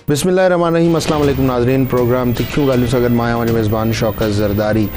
बिस्मिल्लाहिर्रहमानिर्रहीम। अस्सलाम वालेकुम नाज़रीन। प्रोग्राम तिखियूं ॻाल्हियूं सां गॾु मां आहियां मेज़बान शौकत ज़रदारी।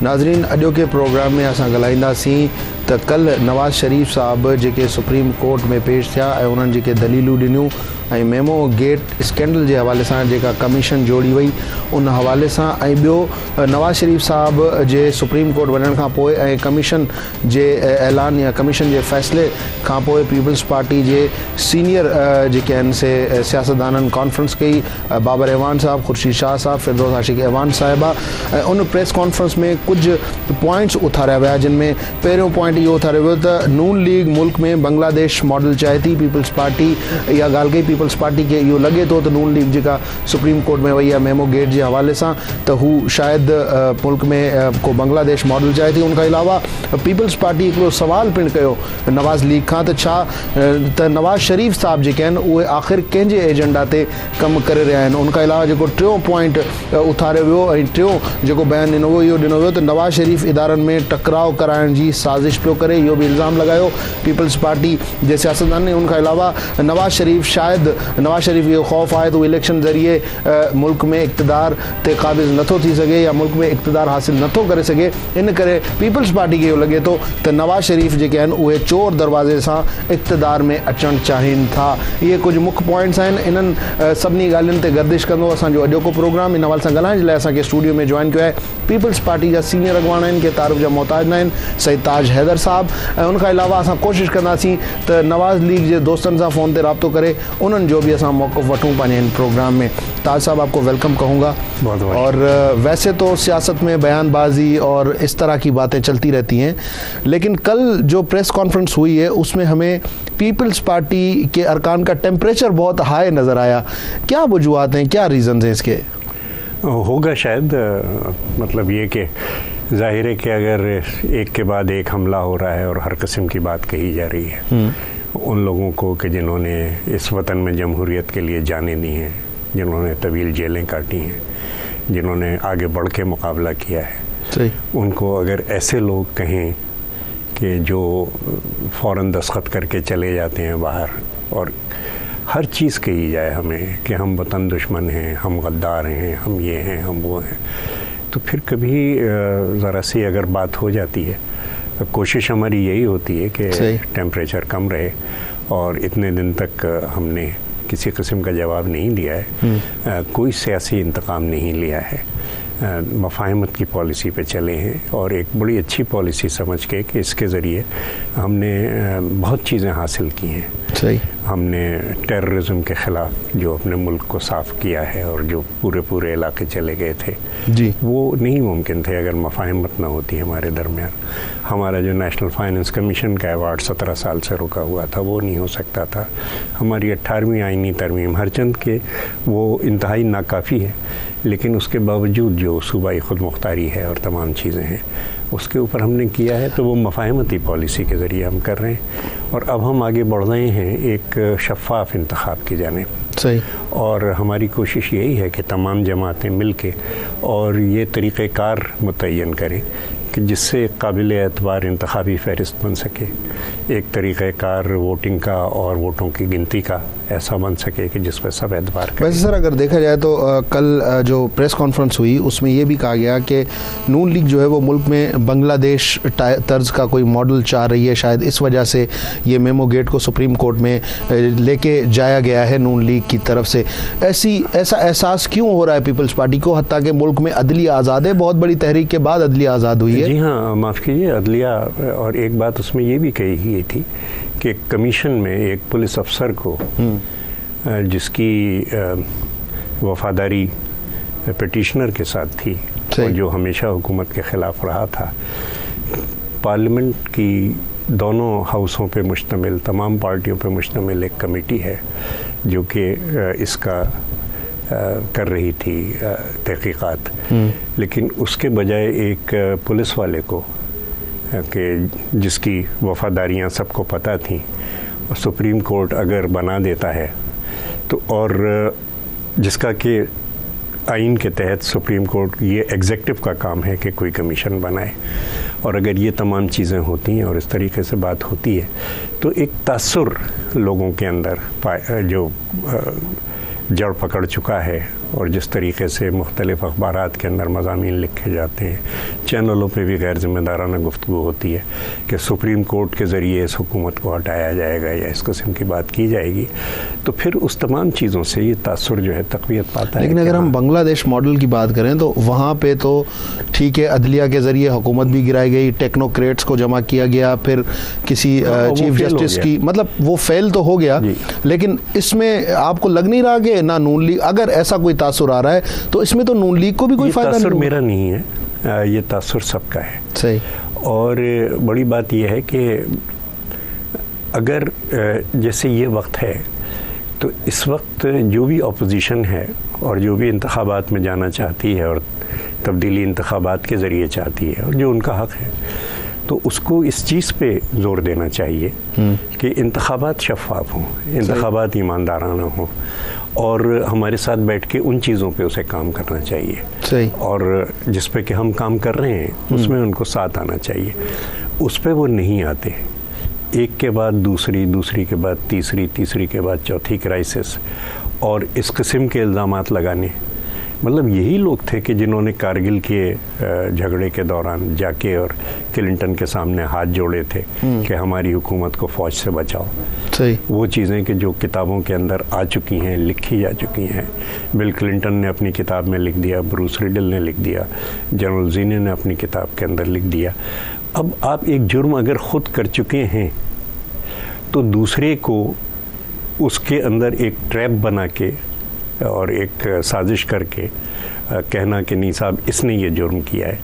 नाज़रीन, अॼोके प्रोग्राम में असां ॻाल्हाईंदासीं त कल्ह नवाज़ शरीफ़ साहब जेके सुप्रीम कोर्ट में पेश थिया ऐं उन्हनि जेके दलीलूं ॾिनियूं ऐं मेमो गेट स्कैंडल जे हवाले सां जेका कमीशन जोड़ी वई उन हवाले सां, ऐं ॿियो नवाज़ शरीफ़ साहब जे सुप्रीम कोर्ट वञण खां पोइ ऐं कमीशन जे ऐलान या कमीशन जे फ़ैसिले खां पोइ पीपल्स पार्टी जे सीनियर जेके आहिनि से सियासतदाननि कॉन्फ्रेंस कई। बाबर एवान साहब, खुर्शीद शाह साहब, फिरदौस आशिक़ एवान साहिबा, ऐं उन प्रेस कॉन्फ्रेंस में कुझु पॉइंट्स उथारिया विया, जिन में पहिरियों पॉइंट इहो उथारियो वियो त नून लीग मुल्क में बांग्लादेश मॉडल चाहे थी। पीपल्स पार्टी इहा ॻाल्हि कई, पीपल्स पार्टी खे इहो लॻे थो त नून लीग जेका सुप्रीम कोर्ट में वई आहे मेमो गेट जे हवाले सां त हू शायदि मुल्क में को बांग्लादेश मॉडल चाहे थी। उनखां अलावा पीपल्स पार्टी हिकिड़ो सवाल पिणु कयो नवाज़ लीग खां त छा त नवाज़ शरीफ़ साहब जेके आहिनि उहे आख़िर कंहिंजे एजेंडा ते कमु करे रहिया आहिनि। उनखां अलावा जेको टियों पॉइंट उथारियो वियो ऐं टियों जेको बयानु ॾिनो वियो इहो ॾिनो वियो त नवाज़ शरीफ़ इदारनि में टकराव कराइण जी साज़िश पियो करे। इहो बि इल्ज़ाम लॻायो पीपल्स पार्टी जे सियासतदान ने। उनखां अलावा नवाज़ शरीफ़ इहो ख़ौफ़ आहे त उहो इलेक्शन ज़रिए मुल्क में इक़्तिदार ते क़ाबिज़ नथो थी सघे या मुल्क में इक़्तिदार हासिल नथो करे सघे। इन करे पीपल्स पार्टी खे इहो लॻे थो त नवाज़ शरीफ़ जेके आहिनि उहे चोर दरवाज़े सां इक़्तिदार में अचणु चाहिनि था। इहे कुझु मुख्य पॉइंट्स आहिनि। इन्हनि सभिनी ॻाल्हियुनि ते गर्दिश कंदो असांजो अॼोको प्रोग्राम। इन हवाले सां ॻाल्हाइण जे लाइ असांखे स्टूडियो में जॉइन कयो आहे पीपल्स पार्टी जा सीनियर अॻवान आहिनि के तारुफ़ जा मोहताज न आहिनि, सईद ताज हैदर साहब। ऐं उनखां अलावा असां कोशिशि कंदासीं त नवाज़ लीग जे दोस्तनि सां फ़ोन ते राब्तो करे उन्हनि जो भी असां मौक़िफ़ वठूं पंहिंजे इन प्रोग्राम में। ताज साहब, आपको वेलकम कहूँगा। और वैसे तो सियासत में बयानबाजी और इस तरह की बातें चलती रहती हैं, लेकिन कल जो प्रेस कॉन्फ्रेंस हुई है उसमें हमें पीपल्स पार्टी के अरकान का टेम्परेचर बहुत हाई नज़र आया। क्या वजूहत हैं, क्या रीज़न्स हैं इसके? होगा शायद मतलब ये कि ज़ाहिर है कि अगर एक के बाद एक हमला हो रहा है और हर किस्म की बात कही जा रही है उन लोगों को कि जिन्होंने इस वतन में जमहूरियत के लिए जानें दी हैं, जिन्होंने तवील जेलें काटी हैं, जिन्होंने आगे बढ़ के मुकाबला किया है, सही, उनको अगर ऐसे लोग कहें कि जो फ़ौरन दस्तखत करके चले जाते हैं बाहर और हर चीज़ कही जाए हमें कि हम वतन दुश्मन हैं, हम गद्दार हैं, हम ये हैं, हम वो हैं, तो फिर कभी ज़रा सी अगर बात हो जाती है, कोशिश हमारी यही होती है कि टेम्परेचर कम रहे। और इतने दिन तक हमने किसी किस्म का जवाब नहीं दिया है, कोई सियासी इंतकाम नहीं लिया है, मफाहमत की पॉलिसी पे चले हैं और एक बड़ी अच्छी पॉलिसी समझ के कि इसके ज़रिए हमने बहुत चीज़ें हासिल की हैं। सही, हमने टेररिज्म के ख़िलाफ़ जो अपने मुल्क को साफ़ किया है और जो पूरे इलाके चले गए थे जी, वो नहीं मुमकिन थे अगर मफाहमत ना होती हमारे दरमियान। हमारा जो नेशनल फाइनेंस कमीशन का अवार्ड 17 साल से रुका हुआ था वो नहीं हो सकता था। हमारी 18वीं आईनी तरमीम हरचंद के वो इंतहाई नाकाफ़ी है, लेकिन उसके बावजूद जो सूबाई खुद मुख्तारी है और तमाम चीज़ें हैं उसके ऊपर हमने किया है, तो वो मफाहमती पॉलिसी के ज़रिए हम कर रहे हैं। और अब हम आगे बढ़ रहे हैं एक शफ़ाफ़ इंतखाब की जानिब। सही, और हमारी कोशिश यही है कि तमाम जमातें मिल के और ये तरीक़ेकार मुतय्यन करें कि जिससे एक काबिल एतबार इंतखाबी फ़हरिस्त बन सके, एक तरीक़ेकार वोटिंग का और वोटों की गिनती का ऐसा बन सके कि जिस पर सब एतबार करें। वैसे सर अगर देखा जाए तो कल जो प्रेस कॉन्फ्रेंस हुई उसमें ये भी कहा गया कि नून लीग जो है वो मुल्क में बांग्लादेश तर्ज का कोई मॉडल चाह रही है, शायद इस वजह से ये मेमो गेट को सुप्रीम कोर्ट में लेके जाया गया है नून लीग की तरफ से। ऐसा एहसास क्यों हो रहा है पीपल्स पार्टी को, हत्ता कि मुल्क में अदलिया आज़ाद है, बहुत बड़ी तहरीक के बाद अदलिया आज़ाद हुई है? जी हाँ, माफ़ कीजिए, अदलिया। और एक बात उसमें ये भी कही गई थी कि कमीशन में एक पुलिस अफसर को जिसकी वफादारी पिटिशनर के साथ थी और जो हमेशा हुकूमत के ख़िलाफ़ रहा था, पार्लियामेंट की दोनों हाउसों पे मुश्तमिल, तमाम पार्टियों पे मुश्तमिल एक कमेटी है जो कि इसका कर रही थी तहक़ीक़ात, लेकिन उसके बजाय एक पुलिस वाले को कि जिसकी वफादारियां सबको पता थी, और सुप्रीम कोर्ट अगर बना देता है तो और जिसका कि आइन के तहत सुप्रीम कोर्ट ये एग्जेक्टिव का काम है कि कोई कमीशन बनाए, और अगर ये तमाम चीज़ें होती हैं और इस तरीके से बात होती है तो एक तासुर लोगों के अंदर जो جڑ پکڑ چکا ہے، اور جس طریقے سے مختلف اخبارات کے اندر مضامین لکھے جاتے ہیں، چینلوں پہ بھی غیر ذمہ دارانہ گفتگو ہوتی ہے کہ سپریم کورٹ کے ذریعے اس حکومت کو ہٹایا جائے گا یا اس قسم کی بات کی جائے گی، تو پھر اس تمام چیزوں سے یہ تاثر جو ہے تقویت پاتا ہے۔ لیکن اگر ہم بنگلہ دیش ماڈل کی بات کریں تو وہاں پہ تو ٹھیک ہے، عدلیہ کے ذریعے حکومت بھی گرائی گئی، ٹیکنوکریٹس کو جمع کیا گیا، پھر کسی چیف جسٹس کی، مطلب وہ فیل تو ہو گیا، لیکن اس میں آپ کو لگ نہیں رہا کہ نہ نون لیگ، اگر ایسا کوئی تاثر آ رہا ہے تو اس میں تو نون لیگ کو بھی کوئی فائدہ نہیں؟ تاثر میرا نہیں ہے، یہ تاثر سب کا ہے۔ صحیح۔ اور بڑی بات یہ ہے کہ اگر جیسے یہ وقت ہے تو اس وقت جو بھی اپوزیشن ہے اور جو بھی انتخابات میں جانا چاہتی ہے اور تبدیلی انتخابات کے ذریعے چاہتی ہے اور جو ان کا حق ہے، تو اس کو اس چیز پہ زور دینا چاہیے کہ انتخابات شفاف ہوں، انتخابات ایماندارانہ ہوں، اور ہمارے ساتھ بیٹھ کے ان چیزوں پہ اسے کام کرنا چاہیے۔ صحیح۔ اور جس پہ کہ ہم کام کر رہے ہیں اس میں ان کو ساتھ آنا چاہیے۔ اس پہ وہ نہیں آتے، ایک کے بعد دوسری، دوسری کے بعد تیسری، تیسری کے بعد چوتھی کرائسس، اور اس قسم کے الزامات لگانے۔ مطلب یہی لوگ تھے کہ جنہوں نے کارگل کے جھگڑے کے دوران جا کے اور کلنٹن کے سامنے ہاتھ جوڑے تھے کہ ہماری حکومت کو فوج سے بچاؤ۔ صحیح۔ وہ چیزیں کہ جو کتابوں کے اندر آ چکی ہیں، لکھی جا چکی ہیں، بل کلنٹن نے اپنی کتاب میں لکھ دیا، بروس ریڈل نے لکھ دیا، جنرل زینی نے اپنی کتاب کے اندر لکھ دیا۔ اب آپ ایک جرم اگر خود کر چکے ہیں تو دوسرے کو اس کے اندر ایک ٹریپ بنا کے اور ایک سازش کر کے کہنا کہ نہیں صاحب اس نے یہ جرم کیا ہے،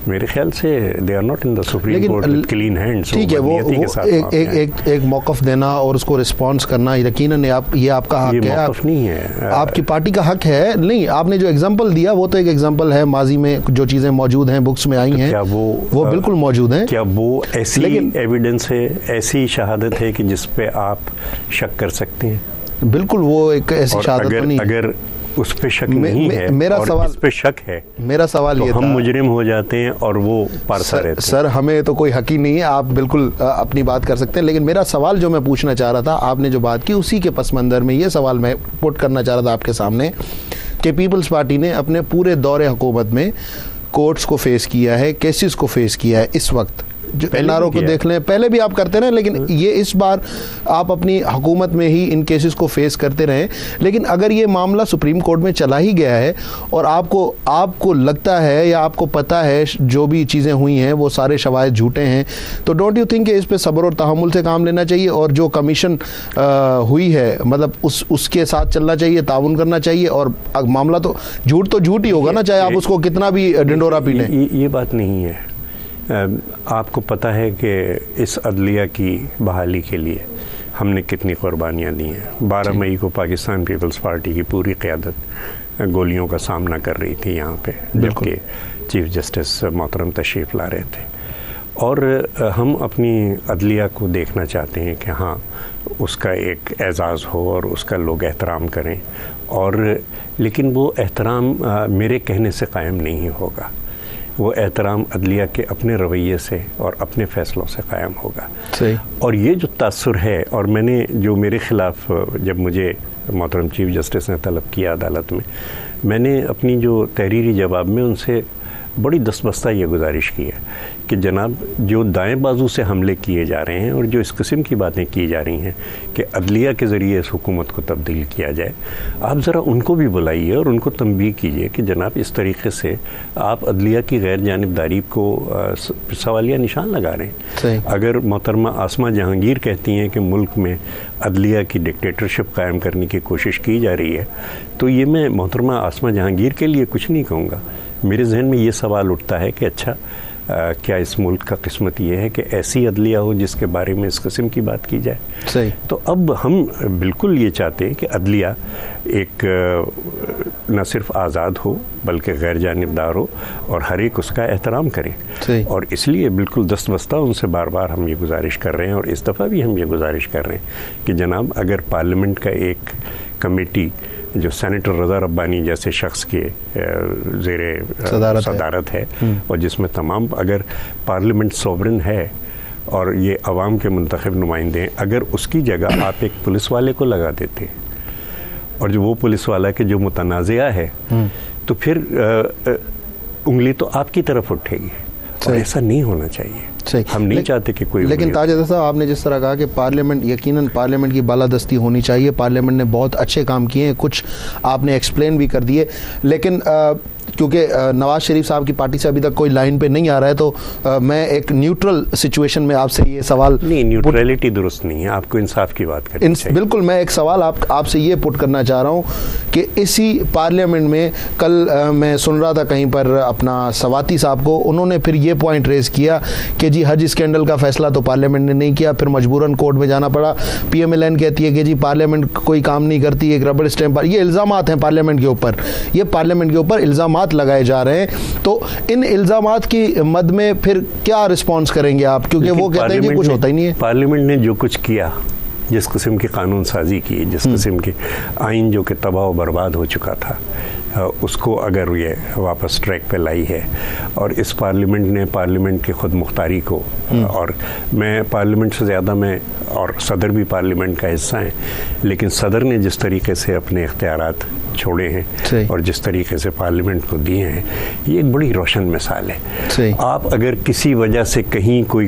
میرے خیال سے they are not in the supreme court with clean hands. ٹھیک ہے، وہ ایک موقف دینا اور اس کو رسپانس کرنا یقیناً یہ آپ کا حق ہے، موقف نہیں ہے، آپ کی پارٹی کا حق ہے۔ نہیں، آپ نے جو ایگزامپل دیا وہ تو ایک ایگزامپل ہے، ماضی میں جو چیزیں موجود ہیں، بکس میں آئی ہیں، وہ بالکل موجود ہیں۔ کیا وہ ایسی ایویڈنس ہے، ایسی شہادت ہے کہ جس پہ آپ شک کر سکتے ہیں؟ بالکل، وہ ایک ایسی شہادت نہیں۔ اگر اس پہ شک نہیں ہے اور اس پہ شک ہے، میرا سوال یہ تو ہم مجرم ہو جاتے ہیں اور وہ پارسا رہتے ہیں۔ سر ہمیں تو کوئی حق ہی نہیں ہے، آپ بالکل اپنی بات کر سکتے ہیں، لیکن میرا سوال جو میں پوچھنا چاہ رہا تھا، آپ نے جو بات کی اسی کے پس منظر میں یہ سوال میں پٹ کرنا چاہ رہا تھا آپ کے سامنے کہ پیپلز پارٹی نے اپنے پورے دور حکومت میں کورٹس کو فیس کیا ہے، کیسز کو فیس کیا ہے۔ اس وقت جو این آر او کو دیکھ لیں، پہلے بھی آپ کرتے رہے، لیکن یہ اس بار آپ اپنی حکومت میں ہی ان کیسز کو فیس کرتے رہے۔ لیکن اگر یہ معاملہ سپریم کورٹ میں چلا ہی گیا ہے اور آپ کو لگتا ہے یا آپ کو پتا ہے جو بھی چیزیں ہوئی ہیں وہ سارے شواہد جھوٹے ہیں، تو ڈونٹ یو تھنک کہ اس پہ صبر اور تحمل سے کام لینا چاہیے، اور جو کمیشن ہوئی ہے مطلب اس کے ساتھ چلنا چاہیے، تعاون کرنا چاہیے، اور معاملہ تو جھوٹ ہی ہوگا نا، چاہے آپ اس کو کتنا بھی ڈنڈورا پیٹیں۔ یہ بات نہیں ہے۔ آپ کو پتہ ہے کہ اس عدلیہ کی بحالی کے لیے ہم نے کتنی قربانیاں دی ہیں۔ 12 مئی کو پاکستان پیپلز پارٹی کی پوری قیادت گولیوں کا سامنا کر رہی تھی یہاں پہ، جبکہ چیف جسٹس محترم تشریف لا رہے تھے، اور ہم اپنی عدلیہ کو دیکھنا چاہتے ہیں کہ ہاں اس کا ایک اعزاز ہو اور اس کا لوگ احترام کریں، اور لیکن وہ احترام میرے کہنے سے قائم نہیں ہوگا، وہ احترام عدلیہ کے اپنے رویے سے اور اپنے فیصلوں سے قائم ہوگا۔ صحیح۔ اور یہ جو تاثر ہے، اور میں نے جو میرے خلاف جب مجھے محترم چیف جسٹس نے طلب کیا عدالت میں نے اپنی جو تحریری جواب میں ان سے بڑی دستبستہ یہ گزارش کی ہے کہ جناب جو دائیں بازو سے حملے کیے جا رہے ہیں اور جو اس قسم کی باتیں کی جا رہی ہیں کہ عدلیہ کے ذریعے اس حکومت کو تبدیل کیا جائے، آپ ذرا ان کو بھی بلائیے اور ان کو تنبیہ کیجیے کہ جناب اس طریقے سے آپ عدلیہ کی غیر جانبداری کو سوالیہ نشان لگا رہے ہیں۔ اگر محترمہ آسمہ جہانگیر کہتی ہیں کہ ملک میں عدلیہ کی ڈکٹیٹرشپ قائم کرنے کی کوشش کی جا رہی ہے، تو یہ میں محترمہ آسمہ جہانگیر کے لیے کچھ نہیں کہوں گا، میرے ذہن میں یہ سوال اٹھتا ہے کہ اچھا کیا اس ملک کا قسمت یہ ہے کہ ایسی عدلیہ ہو جس کے بارے میں اس قسم کی بات کی جائے؟ صحیح۔ تو اب ہم بالکل یہ چاہتے ہیں کہ عدلیہ ایک نہ صرف آزاد ہو بلکہ غیر جانبدار ہو اور ہر ایک اس کا احترام کرے، اور اس لیے بالکل دستبستہ ان سے بار بار ہم یہ گزارش کر رہے ہیں، اور اس دفعہ بھی ہم یہ گزارش کر رہے ہیں کہ جناب اگر پارلیمنٹ کا ایک کمیٹی جو سینیٹر رضا ربانی جیسے شخص کے زیر صدارت ہے اور جس میں تمام، اگر پارلیمنٹ سوورن ہے اور یہ عوام کے منتخب نمائندے ہیں، اگر اس کی جگہ آپ ایک پولیس والے کو لگا دیتے اور جو وہ پولیس والا کہ جو متنازعہ ہے تو پھر انگلی تو آپ کی طرف اٹھے گی، اور ایسا نہیں ہونا چاہیے. ہم نہیں چاہتے کہ کوئی. لیکن تاج حیدر صاحب، آپ نے جس طرح کہا کہ پارلیمنٹ، یقیناً پارلیمنٹ کی بالادستی ہونی چاہیے، پارلیمنٹ نے بہت اچھے کام کیے ہیں، کچھ آپ نے ایکسپلین بھی کر دیے، لیکن کیونکہ نواز شریف صاحب کی پارٹی سے ابھی تک کوئی لائن پہ نہیں آ رہا ہے، تو میں ایک نیوٹرل سچویشن میں آپ سے یہ سوال. نہیں، نیوٹرلٹی درست نہیں ہے، آپ کو انصاف کی بات کرنی چاہیے. بالکل، میں ایک سوال آپ سے یہ پٹ کرنا چاہ رہا ہوں کہ اسی پارلیمنٹ میں کل میں سن رہا تھا کہیں پر اپنا سواتی صاحب کو، انہوں نے پھر یہ پوائنٹ ریز کیا کہ جی حج اسکینڈل کا فیصلہ تو پارلیمنٹ نے نہیں کیا، پھر مجبوراً کورٹ میں جانا پڑا. پی ایم ایل این کہتی ہے کہ جی پارلیمنٹ کوئی کام نہیں کرتی، ایک ربڑ اسٹیمپ پر. یہ الزامات ہیں پارلیمنٹ کے اوپر، یہ پارلیمنٹ کے اوپر الزامات لگائے جا رہے ہیں. تو ان الزامات کی مد میں پھر کیا رسپانس کریں گے آپ؟ کیونکہ وہ کہتے ہیں کہ کچھ ہوتا ہی نہیں ہے. پارلیمنٹ نے جو کچھ کیا، جس قسم کی قانون سازی کی، جس قسم کے آئین جو کہ تباہ و برباد ہو چکا تھا، اس کو اگر یہ واپس ٹریک پہ لائی ہے، اور اس پارلیمنٹ نے پارلیمنٹ کی خود مختاری کو، اور میں پارلیمنٹ سے زیادہ میں اور صدر بھی پارلیمنٹ کا حصہ ہیں، لیکن صدر نے جس طریقے سے اپنے اختیارات چھوڑے ہیں اور جس طریقے سے پارلیمنٹ کو دیے ہیں، یہ ایک بڑی روشن مثال ہے. آپ اگر کسی وجہ سے کہیں کوئی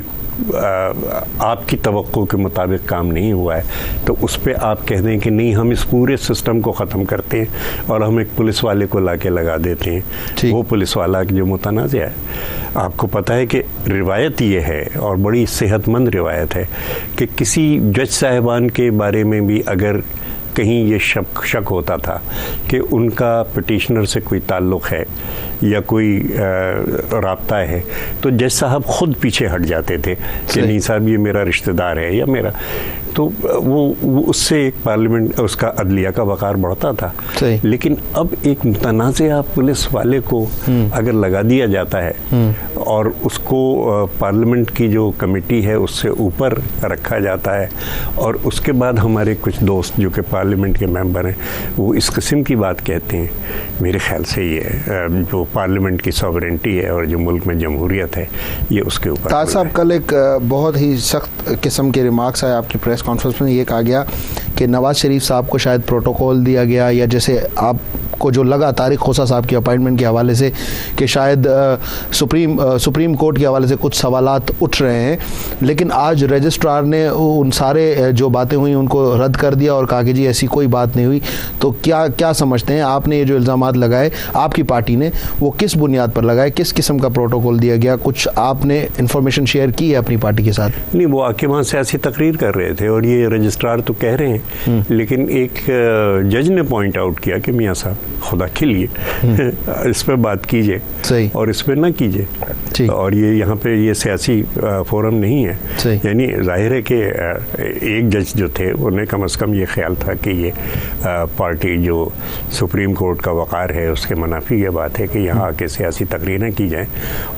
آپ کی توقع کے مطابق کام نہیں ہوا ہے تو اس پہ آپ کہہ دیں کہ نہیں، ہم اس پورے سسٹم کو ختم کرتے ہیں اور ہم ایک پولیس والے کو لا کے لگا دیتے ہیں. وہ پولیس والا جو متنازع ہے، آپ کو پتہ ہے کہ روایت یہ ہے، اور بڑی صحت مند روایت ہے، کہ کسی جج صاحبان کے بارے میں بھی اگر کہیں یہ شک ہوتا تھا کہ ان کا پٹیشنر سے کوئی تعلق ہے یا کوئی رابطہ ہے، تو جج صاحب خود پیچھے ہٹ جاتے تھے کہ نہیں صاحب یہ میرا رشتہ دار ہے یا میرا. تو وہ اس سے ایک پارلیمنٹ، اس کا عدلیہ کا وقار بڑھتا تھا. لیکن اب ایک متنازعہ پولیس والے کو اگر لگا دیا جاتا ہے اور اس کو پارلیمنٹ کی جو کمیٹی ہے اس سے اوپر رکھا جاتا ہے، اور اس کے بعد ہمارے کچھ دوست جو کہ پارلیمنٹ کے ممبر ہیں وہ اس قسم کی بات کہتے ہیں، میرے خیال سے یہ جو پارلیمنٹ کی سوورنٹی ہے اور جو ملک میں جمہوریت ہے، یہ اس کے اوپر. تاج صاحب، کل ایک بہت ہی سخت قسم کے ریمارکس آئے آپ کی پریس کانفرنس میں. یہ کہا گیا کہ نواز شریف صاحب کو شاید پروٹوکول دیا گیا، یا جیسے آپ کو جو لگا طارق خوسا صاحب کی اپائنٹمنٹ کے حوالے سے کہ شاید سپریم کورٹ کے حوالے سے کچھ سوالات اٹھ رہے ہیں، لیکن آج رجسٹرار نے ان سارے جو باتیں ہوئیں ان کو رد کر دیا اور کہا کہ جی ایسی کوئی بات نہیں ہوئی. تو کیا سمجھتے ہیں آپ نے یہ جو الزامات لگائے آپ کی پارٹی نے، وہ کس بنیاد پر لگائے؟ کس قسم کا پروٹوکول دیا گیا؟ کچھ آپ نے انفارمیشن شیئر کی ہے اپنی پارٹی کے ساتھ؟ نہیں، وہ آ کے وہاں سیاسی تقریر کر رہے تھے اور یہ رجسٹرار تو کہہ رہے ہیں، لیکن ایک جج نے پوائنٹ آؤٹ کیا کہ میاں صاحب خدا کے لیے اس پہ بات کیجئے اور اس پہ نہ کیجئے، اور یہ یہاں پہ یہ سیاسی فورم نہیں ہے. یعنی ظاہر ہے کہ ایک جج جو تھے انہیں کم از کم یہ خیال تھا کہ یہ پارٹی جو سپریم کورٹ کا وقار ہے اس کے منافی یہ بات ہے کہ یہاں آ کے سیاسی تقریریں کی جائیں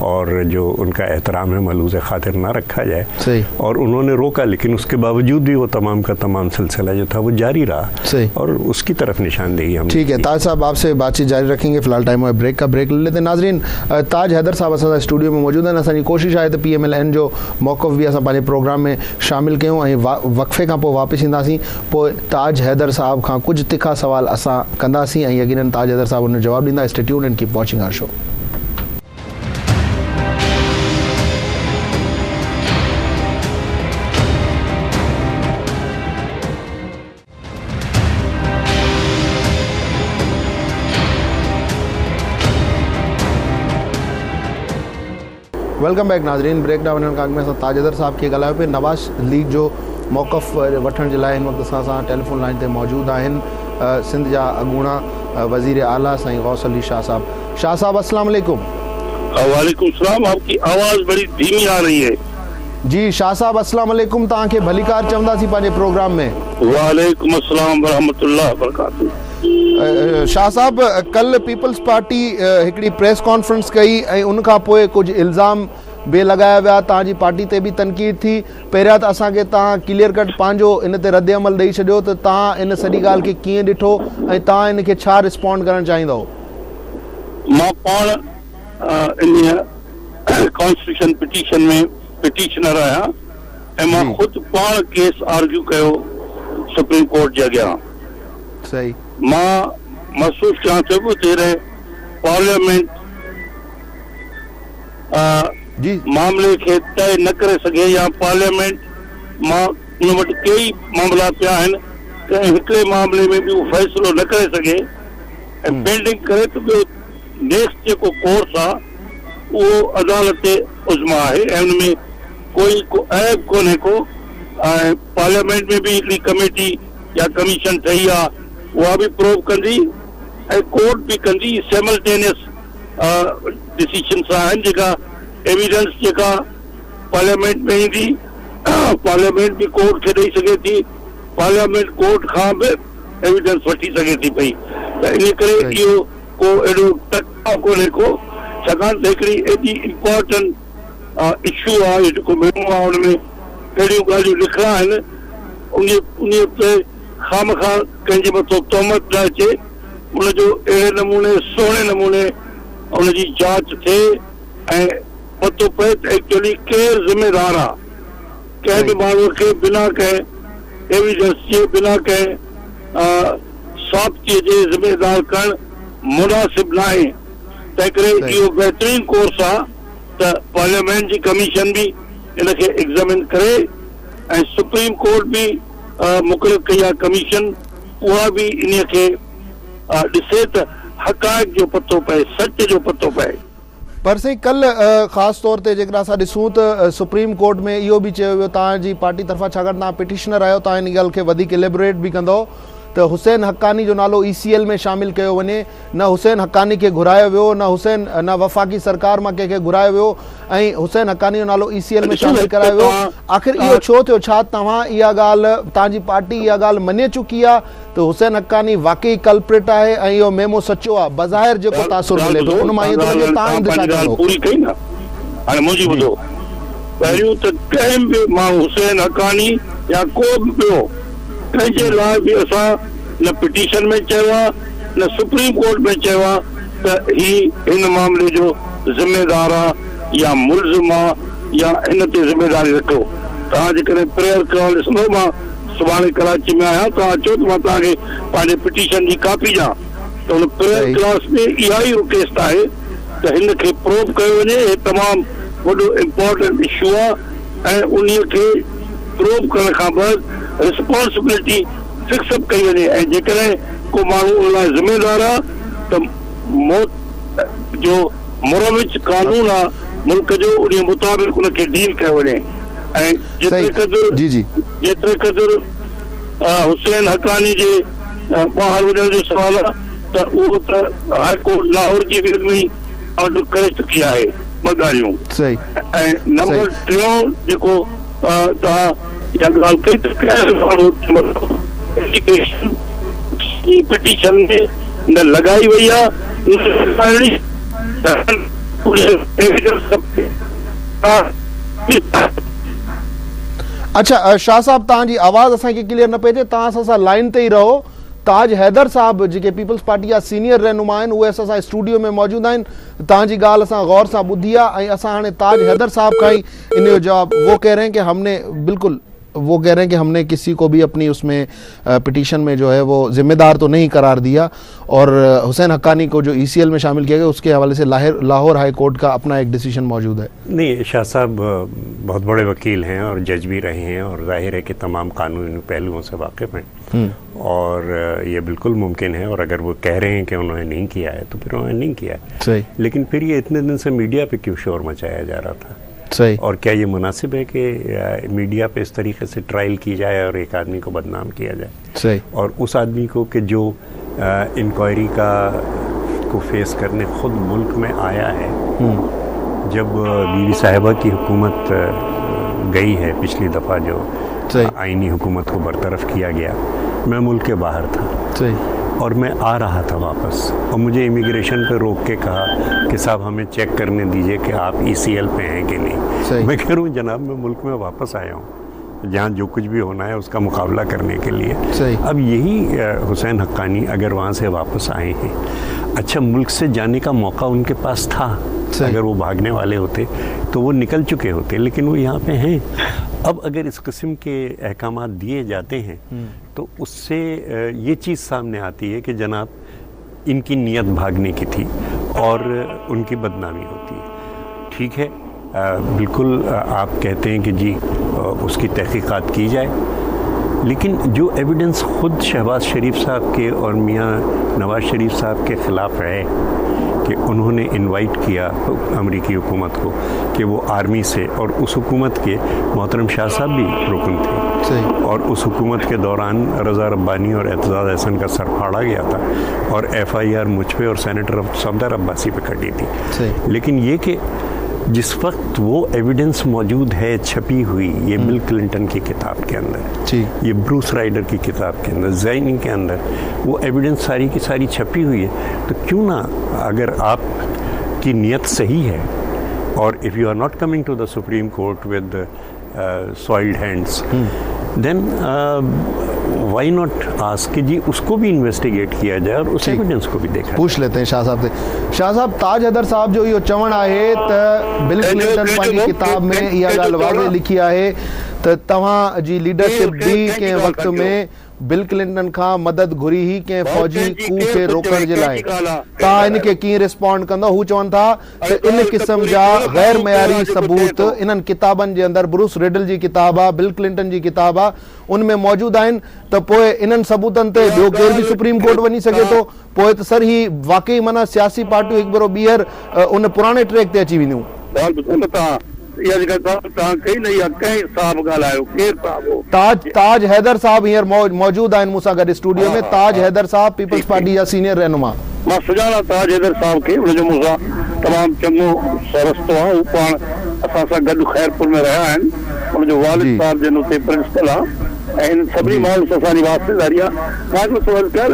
اور جو ان کا احترام ہے ملوث خاطر نہ رکھا جائے. اور انہوں نے روکا، لیکن اس کے باوجود بھی وہ تمام کا تمام سلسلہ جو تھا وہ جاری رہا، اور اس کی طرف نشاندہی ہم. ٹھیک ہے تاج صاحب، آپ سے بات چیت جاری رکھیں گے. فی الحال ٹائم ہے بریک کا، بریک لے لیتے ہیں. ناظرین، تاج حیدر صاحب اساں اسٹوڈیو میں موجود ہیں. اساں کوشش ہے تو پی ایم ایل این جو موقف بھی اساں پانچے پروگرام میں شامل کیوں، وقفے کا پو واپس اینداسیں، پو تاج حیدر صاحب کا کچھ تکھا سوال اساں کنداسیں، یقیناً تاج حیدر صاحب انہیں جواب ڈیندا. Stay tuned and keep watching آور شو. ویلکم بیک ناظرین. بریک ڈاؤن میں تاج حیدر صاحب کے ॻाल्हायो पे नवाज़ लीग जो मौक़फ़ वठण जे लाइ हिन वक़्तु असां सां टेलीफोन लाइन ते मौजूदु आहिनि सिंध जा अॻूणा वज़ीर आला साईं गौस अली शाह साहब. शाह साहब अस्सलाम वालेकुम. वालेकुम सलाम. आपकी आवाज़ बड़ी धीमी आ रही है. जी शाह साहब अस्सलाम वालेकुम. तव्हांखे भलीकार चवंदासीं पंहिंजे प्रोग्राम में. वालेकुम अस्सलाम वरहमतुल्लाह वबरकातुहू. शाह साहब, कल पीपल्स पार्टी हिकिड़ी प्रेस कॉन्फ्रेंस कई ऐं उन खां पोइ कुझु इल्ज़ाम बि लॻाया विया. तव्हांजी पार्टी ते बि तनक़ीद थी. पहिरियां त असांखे तव्हां क्लियर कट पंहिंजो इन ते रद्द अमल ॾेई छॾियो त तव्हां इन सॼी ॻाल्हि खे कीअं ॾिठो ऐं तव्हां इन खे छा रिस्पॉन्ड करणु चाहींदव? मां पाण इन कॉन्स्टिट्यूशन पिटीशन में पिटीशनर आहियां ऐं मां ख़ुदि पाण केस आर्ग्यू कयो सुप्रीम कोर्ट जे अॻियां. सही. मां महसूस कयां थो त पार्लियामेंट जी मामले खे तय न करे सघे या पार्लियामेंट मां उन वटि कई मामला पिया आहिनि कंहिं हिकिड़े मामले में बि उहो फ़ैसिलो न करे सघे ऐं पेंडिंग करे त ॿियो नेक्स्ट जेको कोर्स आहे उहो अदालत उज़्मा आहे ऐं हुन में कोई ऐब कोन्हे को ऐं पार्लियामेंट में बि हिकिड़ी कमेटी या कमीशन ठही आहे उहा बि प्रोव कंदी ऐं कोर्ट बि कंदी सेमल्टेनियस डिसीजन्स आहिनि जेका एविडेंस जेका पार्लियामेंट में ईंदी पार्लियामेंट बि कोर्ट खे ॾेई सघे थी पार्लियामेंट कोर्ट खां बि एविडेंस वठी सघे थी पई त इन करे इहो को एॾो टका कोन्हे को छाकाणि त हिकिड़ी एॾी इम्पोर्टेंट इशू आहे जेको मेमो आहे हुन में कहिड़ियूं ॻाल्हियूं लिखिया आहिनि उन ते खामखा कंहिंजे मथां तहमत न अचे उनजो अहिड़े नमूने सुहिणे नमूने उनजी जांच थिए ऐं पतो पए त एक्चुअली केरु ज़िम्मेदार आहे कंहिं बि माण्हूअ खे बिना कंहिं एविडेंस जे बिना कंहिं साबितीअ जे ज़िम्मेदार करणु मुनासिब न आहे तंहिं करे इहो बहितरीन कोर्स आहे त पार्लियामेंट जी कमीशन बि इनखे एग्ज़ामिन करे ऐं सुप्रीम कोर्ट बि मुक़ररु कई आहे कमीशन उहा बि इन खे ॾिसे त हक़ाइक़ जो पतो पए सच जो पतो पए पर साईं कल ख़ासि तौर ते जेकॾहिं असां ॾिसूं त सुप्रीम कोर्ट में इहो बि चयो वियो तव्हांजी पार्टी तरफ़ां छाकाणि तव्हां पिटिशनर आहियो तव्हां इन ॻाल्हि खे वधीक इलेबोरेट बि कंदो त हुसैन हक़ानी जो नालो ECL में शामिल कयो वञे न हुसैन हक़ानी खे घुरायो वियो न वफ़ाक़ी सरकार मां कंहिंखे घुरायो वियो ऐं हुसैन हक़ानी जो नालो ECL में शामिल करायो वियो आख़िर इहो छो थियो छा तव्हां इहा ॻाल्हि तव्हांजी पार्टी इहा ॻाल्हि मञे चुकी आहे त हुसैन हक़ानी वाक़ई कल्प्रिट आहे ऐं इहो मेमो सचो आहे बज़ाहिर जेको तासुर मिले थो उन मां इहो थो लॻे तव्हां इंतिज़ार कंदो पूरी कई न हाणे मुंहिंजी ॿुधो पहिरियों त कंहिं बि माण्हू हुसैन हक़ानी या को बि ॿियो कंहिंजे लाइ बि असां न पिटीशन में चयो आहे न सुप्रीम कोर्ट में चयो आहे त हिन मामले जो ज़िम्मेदार आहे या मुल्ज़िम आहे या हिन ते ज़िम्मेदारी रखो तव्हां जेकॾहिं प्रेयर करणु ॾिसंदो मां सुभाणे कराची में आहियां तव्हां अचो त मां तव्हांखे पंहिंजे पिटीशन जी कापी ॾियां त हुन प्रेयर क्लास में इहा ई रिक्वेस्ट आहे त हिन खे प्रूव कयो वञे हे तमामु वॾो इम्पोर्टेंट इशू आहे ऐं उन खे प्रूव करण खां बाद रिस्पॉन्सिबिलिटी फिक्सअप कई वञे ऐं जेकॾहिं को माण्हू उन लाइ ज़िम्मेदार आहे त मौत जो मुरविच कानून आहे मुल्क जो उन मुताबिक़ उनखे डील कयो वञे ऐं जेतिरे क़दुरु हुसैन हक़ानी जे ॿाहिरि वञण जो सवाल आहे त उहो त हाई कोर्ट लाहौर जी बि ऑर्डर करे चुकी आहे ॿ ॻाल्हियूं ऐं नंबर टियों जेको तव्हां इहा ॻाल्हि कई पिटीशन में न लॻाई वई आहे अच्छा शाह साहब तव्हांजी आवाज़ असांखे क्लियर न पइजे तव्हां असां सां लाइन ते ई रहो ताज हैदर साहब जेके पीपल्स पार्टी जा सीनियर रहनुमा आहिनि उहे असां सां स्टूडियो में मौजूदु आहिनि तव्हांजी ॻाल्हि असां गौर सां ॿुधी आहे ऐं असां हाणे ताज हैदर साहब खां ई इन जो जवाबु वो कह रहे हैं कि हमने बिल्कुल वो कह रहे हैं कि हमने किसी को भी अपनी उसमें पिटीशन में जो है वो ज़िम्मेदार तो नहीं करार दिया और हुसैन हक़ानी को जो ECL में शामिल किया गया उसके हवाले से लाहौर हाई कोर्ट का अपना एक डिसीजन मौजूद है। नहीं शाह साहब बहुत बड़े वकील हैं और जज भी रहे हैं और जाहिर है कि तमाम कानूनी पहलुओं से वाकिफ़ हैं और ये बिल्कुल मुमकिन है और अगर वो कह रहे हैं कि उन्होंने नहीं किया है तो फिर उन्होंने नहीं किया है सही लेकिन फिर ये इतने दिन से मीडिया पे क्यों शोर मचाया जा रहा था सही और क्या ये मुनासिब है कि मीडिया पे इस तरीके से ट्रायल की जाए और एक आदमी को बदनाम किया जाए सही और उस आदमी को कि जो इंक्वायरी को फेस करने खुद मुल्क में आया है जब बीबी साहिबा की हुकूमत गई है पिछली दफ़ा जो आईनी हुकूमत को बरतरफ किया गया मैं मुल्क के बाहर था सही और मैं आ रहा था वापस और मुझे इमिग्रेशन पे रोक के कहा कि साहब हमें चेक करने दीजिए कि आप ECL पे हैं कि नहीं मैं कह रहा हूँ जनाब मैं मुल्क में वापस आया हूँ जहाँ जो कुछ भी होना है उसका मुकाबला करने के लिए अब यही हुसैन हक़ानी अगर वहाँ से वापस आए हैं अच्छा मुल्क से जाने का मौका उनके पास था अगर वो भागने वाले होते तो वो निकल चुके होते लेकिन वो यहाँ पे हैं अब अगर इस किस्म के अहकामात दिए जाते हैं تو اس سے یہ چیز سامنے آتی ہے کہ جناب ان کی نیت بھاگنے کی تھی اور ان کی بدنامی ہوتی ہے. ٹھیک ہے, بالکل آپ کہتے ہیں کہ جی اس کی تحقیقات کی جائے, لیکن جو ایویڈنس خود شہباز شریف صاحب کے اور میاں نواز شریف صاحب کے خلاف ہے کہ انہوں نے انوائٹ کیا امریکی حکومت کو کہ وہ آرمی سے, اور اس حکومت کے محترم شاہ صاحب بھی رکن تھے, اور اس حکومت کے دوران رضا ربانی اور اعتزاز احسن کا سر پھاڑا گیا تھا اور FIR مجھ پہ اور سینیٹر صفدر عباسی پہ کٹی تھی. لیکن یہ کہ جس وقت وہ ایویڈنس موجود ہے چھپی ہوئی, یہ بل کلنٹن کی کتاب کے اندر, یہ بروس رائڈر کی کتاب کے اندر, زینی کے اندر وہ ایویڈنس ساری کی ساری چھپی ہوئی ہے, تو کیوں نہ اگر آپ کی نیت صحیح ہے اور if you are not coming to the Supreme Court with soiled hands, then why not ask کہ جی اس کو بھی انویسٹیگیٹ کیا جائے اور اس ایویڈنس کو بھی دیکھا. پوچھ لیتے ہیں شاہ صاحب سے. شاہ صاحب, تاج حیدر صاحب جو یہ چون ہے تو بل کلنٹن پانچی کتاب میں یہ گال واضح لکھی ہے تو تمہاں جی لیڈرشپ بھی کے وقت میں بل کلنٹن کا مدد گھری ہی کے فوجی کو کے روکن جے لائے, تا ان کے کی رسپونڈ کندو. ہو چون تھا تو ان قسم جا غیر معیاری ثبوت انہن کتابن جے اندر, بروس ریڈل جی کتاب آ, بل کلنٹن جی کتاب آ, ان میں موجود آئین. تو پوئے انہن ثبوتن تے بیو کیر بھی سپریم کورٹ ونی سکے تو پوئے تو سر ہی واقعی منا سیاسی پارٹیوں ایک برو بیہر ان پرانے ٹریک تے اچھی وینیوں. تاج حیدر صاحب ہیر موجود ہیں موسیٰ گھر اسٹوڈیو میں. تاج حیدر صاحب پیپلز پارٹی یا سینئر رہنما. میں سجانا تاج حیدر صاحب کے ان جو موسیٰ تمام چنگو سرستو ہیں, اوپان اساسا گھڑ خیرپور میں رہا ہیں. ان جو والد صاحب جنہوں تے پرنسپل ہیں ان سبری مال سسانی واسطے داریا ماں کو سوال کر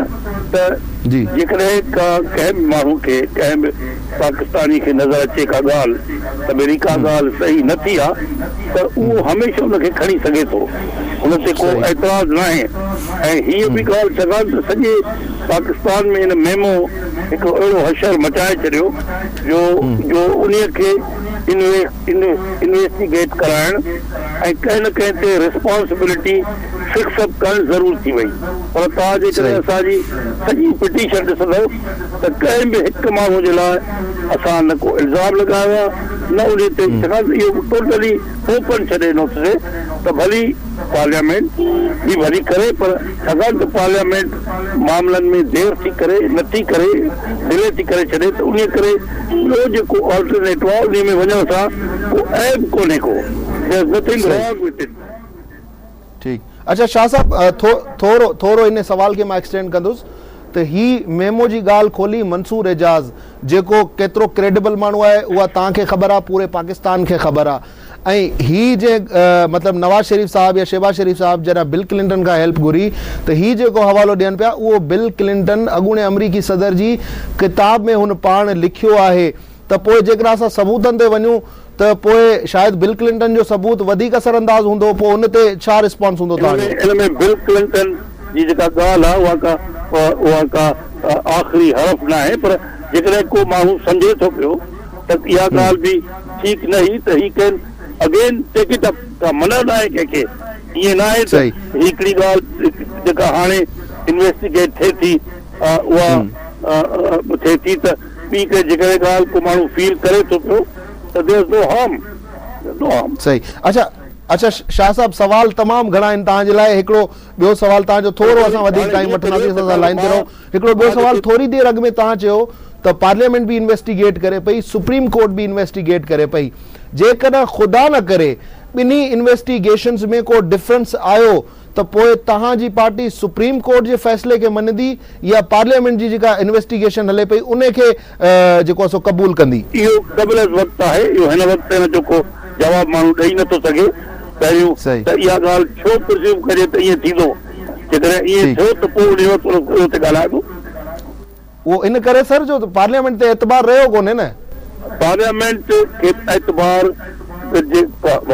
جکڑے کا کہم ماہوں کے کہم پاکستانی کے نظر اچے کا گال امریکہ گال صحیح نہ تھی تو وہ ہمیشہ ان کے کھڑی سگے تو ان سے کوئی اعتراض نہ ہے. یہ بھی گال چگال تو سجے پاکستان میں ان میمو ایک اڑو حشر مچائے چڑیو جو انہیں کے انویسٹیگیٹ کرائن کہیں نہ کہیں تے رسپانسبلٹی فکس اپ کرن ضرور تھی وئی. اور تاج کرے اسا جی سجی پٹیشن ॾिसंदो त कंहिं बि हिकु माण्हू जे लाइ असां न को इल्ज़ाम लॻायो न उन ते इहो टोटली ओपन छॾे ॾिनोसीं त भली पार्लियामेंट बि भली करे, पर छाकाणि त पार्लियामेंट मामलनि में देर थी करे नथी करे डिले थी करे छॾे त उन करे ॿियो जेको ऑल्टरनेट आहे उन में वञण सां को ऐब कोन्हे को. There is nothing wrong with it. ٹھیک. اچھا شاہ صاحب, تھورو ان سوال کے میں ایکسٹینڈ کندوس تو ہی میمو جی گال کھولی منصور اعجاز جیکو کترو کریڈیبل مانو ہے وہ تاں کے خبر آ, پورے پاکستان کے خبر آ. ہی جے مطلب نواز شریف صاحب یا شہباز شریف صاحب جرا بل کلنٹن کا ہیلپ گھری تو ہی جو کو حوالو ڈین پیا وہ بل کلنٹن اگونے امریکی صدر جی کتاب میں ہن پان لکھیو ہے. تو پوئے جیکرا سا ثبوتن تے ونیوں تو پوئے شاید بل کلنٹن جو ثبوت ودیک اثر انداز ہوندو, پو ان تے چھا رسپانس ہوندو تھا. ان میں بل کلنٹن جی جکا گال ہے وہ کا آخری حرف نہ ہے, پر جکڑے کو ماحول سمجھے تو پیو تو یہ گال بھی ٹھیک نہیں تو he can again take it up کا منع نہ ہے کہ یہ نہ ہے ہیکڑی گال جکا ہانے انویسٹیگیٹ تھے تھی وہ تھے تھی تو پی کے جکڑے گال کو ماحول فیل کرے تو پیو تو دیر از نو ہارم. صحیح. اچھا شاہ صاحب, سوال تمام گھنا ان تاں جے لائے. ہکڑو بیو سوال تاں جو تھوڑو اساں ودیک ٹائم وٹھناسیں اساں لائن تے رہو. ہکڑو بیو سوال تھوڑی دیر اگ میں تاں چیو تو پارلیمنٹ بھی انویسٹیگیٹ کرے پئی, سپریم کورٹ بھی انویسٹیگیٹ کرے پئی. جے کنا خدا نہ کرے بنی انویسٹیگیشنز میں کو ڈفرنس آیو تو پوئے تہاں جی پارٹی سپریم کورٹ جے فیصلے کے مندی یا پارلیمنٹ جی جکا انویسٹیگیشن ہلے پئی انہیں کے جکو سو قبول کندی. یہ قبل از وقت ہے, یہ ہن وقت ہے جو کو جواب مانو ڈئی نہ تو سکے پہریوں تو یہ گال چھو پرزیوم کرے تو یہ تھیندو جے یہ چھو تو پو انہوں تے گالا دو وہ ان کرے سر جو پارلیمنٹ تے اعتبار رہو کونے نا. پارلیمنٹ کے اعتبار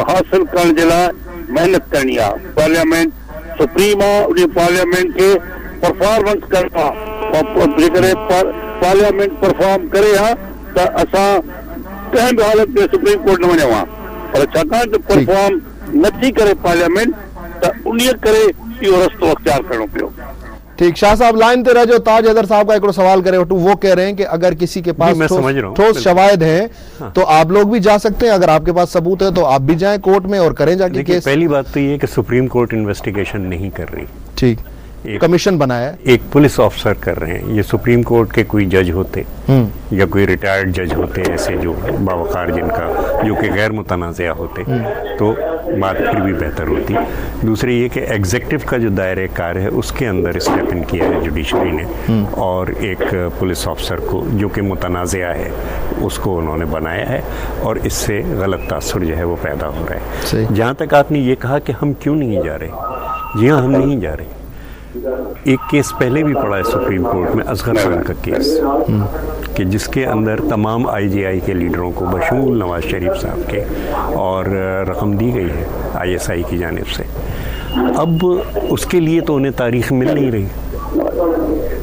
حاصل کرنے کے لیے محنت کرنی ہے. پارلیمنٹ سپریم ہے, پارلیمنٹ کے پرفارمنس کرنا پارلیمنٹ پرفارم کرے ہاں تو اساں کہیں بھی حالت میں سپریم کورٹ نہ ونے ہاں, پر چھاکان تو پرفارم نہ تھی کرے پارلیمنٹ تو انہیں کرے इहो रस्तो अख़्तियार करणो पियो। ठीक, शाह साहब लाइन पे रह जो। ताज हैदर साहब का एक सवाल करे वठूं, वो कह रहे हैं कि अगर किसी के पास ठोस शवाहिद हैं तो आप लोग भी जा सकते हैं, अगर आपके पास सबूत है तो आप भी जाएं कोर्ट में और करें जाके केस। पहली बात तो ये है कि सुप्रीम कोर्ट इन्वेस्टिगेशन नहीं कर रही। ठीक, कमीशन बनाया है, एक पुलिस ऑफिसर कर रहे हैं। ये सुप्रीम कोर्ट के कोई जज होते या कोई रिटायर्ड जज होते ऐसे जो बावकार जिनका, जो कि गैर मुतनाज़ा होते, तो बात फिर भी बेहतर होती। दूसरे ये कि एग्जीक्यूटिव का जो दायरे कार है उसके अंदर स्टेप इन किया है जुडिशरी ने, और एक पुलिस ऑफिसर को जो कि मुतनाज़ा है उसको उन्होंने बनाया है, और इससे गलत तासुर जो है वो पैदा हो रहा है। जहाँ तक आपने ये कहा कि हम क्यों नहीं जा रहे, जी हाँ, हम नहीं जा रहे। एक केस पहले भी पड़ा है सुप्रीम कोर्ट में, असगर खान का केस, कि जिसके अंदर तमाम IGI के लीडरों को बशमूल नवाज शरीफ साहब के और रकम दी गई है ISI की जानिब से। अब उसके लिए तो उन्हें तारीख मिल नहीं रही,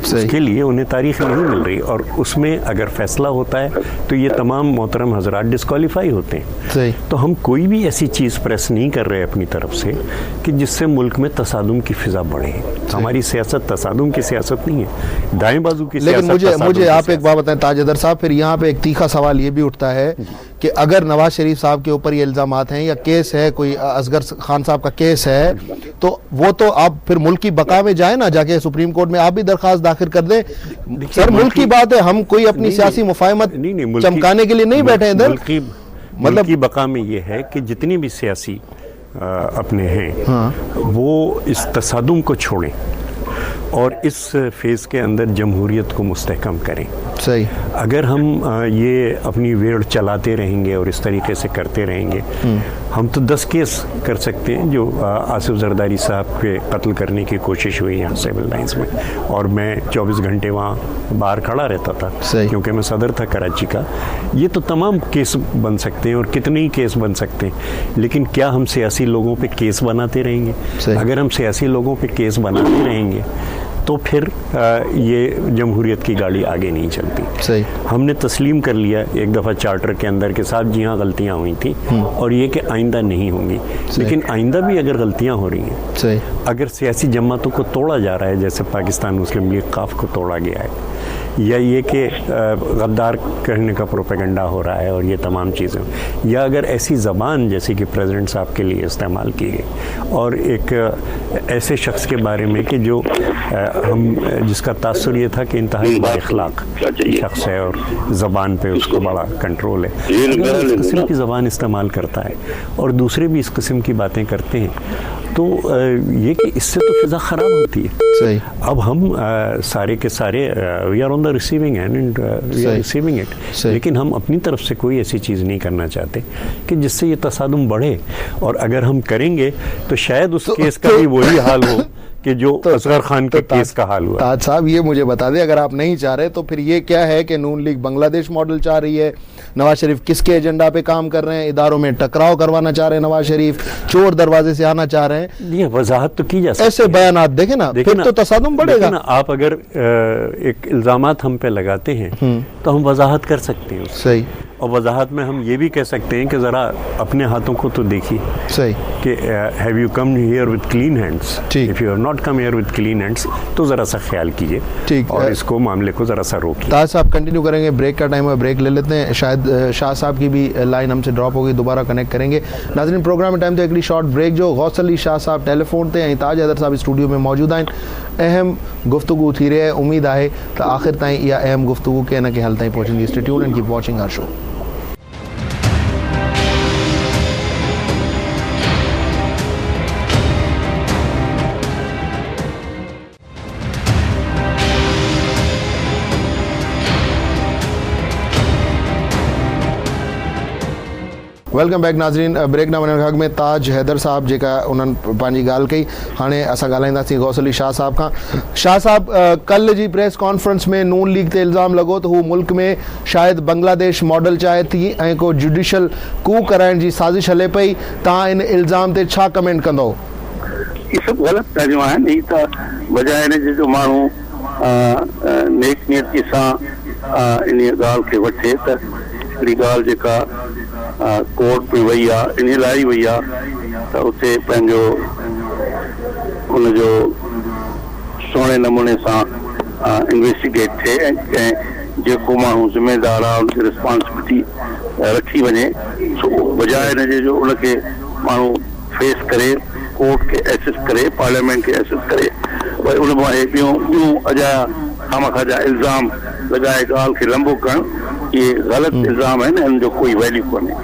उसके लिए उन्हें तारीख नहीं मिल रही, और उसमें अगर फैसला होता है तो ये तमाम मोहतरम हजरात डिस्क्वालीफाई होते हैं। तो हम कोई भी ऐसी चीज़ प्रेस नहीं कर रहे अपनी तरफ से कि जिससे मुल्क में तसादुम की फिजा बढ़े। हमारी सियासत तसादुम की सियासत नहीं है, दाएं बाजू की सियासत। लेकिन मुझे आप एक बात बताएं ताज हैदर साहब, फिर यहाँ पे एक तीखा सवाल ये भी उठता है कि अगर नवाज शरीफ साहब के ऊपर ये इल्ज़ामात हैं या केस है, कोई असगर खान साहब का केस है, तो वो तो आप फिर मुल्क की बका में जाए ना, जाके सुप्रीम कोर्ट में आप भी दरखास्त दाखिल कर दें। सर मुल्क की बात है, हम कोई अपनी सियासी मुफाहमत चमकाने के लिए नहीं बैठे हैं इधर। मतलब की बका में ये है कि जितनी भी सियासी अपने हैं वो इस तसादुम को छोड़ें और इस फेज़ के अंदर जमहूरियत को मुस्तहकम करें। सही, अगर हम ये अपनी वेड़ चलाते रहेंगे और इस तरीके से करते रहेंगे, हम तो 10 केस कर सकते हैं जो आसिफ जरदारी साहब के कत्ल करने की कोशिश हुई यहाँ सिविल लाइंस में, और मैं 24 घंटे वहाँ बाहर खड़ा रहता था क्योंकि मैं सदर था कराची का। ये तो तमाम केस बन सकते हैं और कितने ही केस बन सकते हैं, लेकिन क्या हम सियासी लोगों पे केस बनाते रहेंगे? अगर हम सियासी लोगों पे केस बनाते रहेंगे तो फिर ये जमहूरियत की गाड़ी आगे नहीं चलती। सही, हमने तस्लीम कर लिया एक दफ़ा चार्टर के अंदर के साथ, जी हाँ गलतियाँ हुई थी और ये कि आइंदा नहीं होंगी, लेकिन आइंदा भी अगर गलतियाँ हो रही हैं, अगर सियासी जमातों को तोड़ा जा रहा है जैसे पाकिस्तान मुस्लिम लीग काफ को तोड़ा गया है, या ये कि गद्दार कहने का प्रोपेगेंडा हो रहा है और ये तमाम चीज़ें, या अगर ऐसी ज़बान जैसे कि प्रेसिडेंट साहब के लिए इस्तेमाल की गई और एक ऐसे शख्स के बारे में कि जो जिसका तासुर ये था कि इंतहाई बाइखलाक शख्स है और ज़बान पे उसको बड़ा कंट्रोल है, अगर इस किस्म की ज़बान इस्तेमाल करता है और दूसरे भी इस किस्म की बातें करते हैं, तो ये कि इससे तो फिज़ा ख़राब होती है। सही, अब हम सारे के सारे we are on the receiving end and we are receiving it, लेकिन हम अपनी तरफ से कोई ऐसी चीज़ नहीं करना चाहते कि जिससे ये तसादुम बढ़े, और अगर हम करेंगे तो शायद उस केस का भी वही हाल हो कि जो असगर खान के केस का हाल हुआ। ताज साहब ये मुझे बता दें, अगर आप नहीं चाह रहे तो फिर ये क्या है कि नून लीग बांग्लादेश मॉडल चाह रही है, नवाज शरीफ किसके एजेंडा पे काम कर रहे हैं, इदारों में टकराव करवाना चाह रहे हैं नवाज शरीफ, चोर दरवाजे से आना चाह रहे हैं, ये वजाहत तो की जा सकती है। ऐसे बयानात देखें ना, फिर तो तसादुम बढ़ेगा ना। आप अगर एक इल्जामात हम पे लगाते हैं तो हम वजाहत कर सकते हैं। सही, और वजाहत में हम ये भी कह सकते हैं कि ज़रा अपने हाथों को तो देखिए। सही, कि have you come here with clean hands, if U have not come here with clean hands, तो ज़रा सा ख्याल कीजिए। ठीक, और इसको मामले को ज़रा सा रोकिए। ताज साहब कंटिन्यू करेंगे, ब्रेक का टाइम है, ब्रेक ले लेते हैं। शायद शाह साहब की भी लाइन हमसे ड्रॉप होगी, दोबारा कनेक्ट करेंगे। नाज़रीन प्रोग्राम में टाइम तो एक शॉर्ट ब्रेक जो गौस अली शाह साहब टेलीफोन ते ऐं ताज हैदर साहब स्टूडियो में मौजूद आहिनि। अहम गुफ्तगू थी रही है, उम्मीद है तो आखिर ताईं इहा अहम गुफ्तगू के न के हल ताईं पहुंचंदी। Stay tuned and keep watching our show. Welcome back नाज़रीन। ब्रेक न वञण खां में ताज हैदर साहब जेका उन्हनि पंहिंजी ॻाल्हि कई, हाणे असां ॻाल्हाईंदासीं गौस अली शाह साहब खां। शाह साहब, कल्ह जी प्रेस कॉन्फ्रेंस में नून लीग ते इल्ज़ाम लॻो त हू मुल्क में शायद बांग्लादेश मॉडल चाहे थी ऐं को जुडिशल कू कराइण जी साज़िश हले पई, तव्हां इन इल्ज़ाम ते छा कमेंट कंदो? ये सभु ग़लति ॻाल्हियूं आहिनि। ही त बजाए हिन जो माण्हू नेक नियती सां इन ॻाल्हि खे वठे त हिकिड़ी ॻाल्हि जेका कोर्ट पे वही इन लाई वही त उते पंहिंजो उनजो सुहिणे नमूने सां इन्वेस्टिगेट थिए ऐं जेको माण्हू ज़िम्मेदार आहे उनखे रिस्पॉन्सिबिलिटी रखी वञे, बजाए हिनजे जो उनखे माण्हू फेस करे, कोर्ट खे एसेस करे, पार्लियामेंट खे एसेस करे, वरी उन मां ॿियूं अजाया खामखा जा इल्ज़ाम लॻाए ॻाल्हि खे लंबो करणु, इहे ग़लति इल्ज़ाम आहिनि, हिन जो कोई वैल्यू कोन्हे।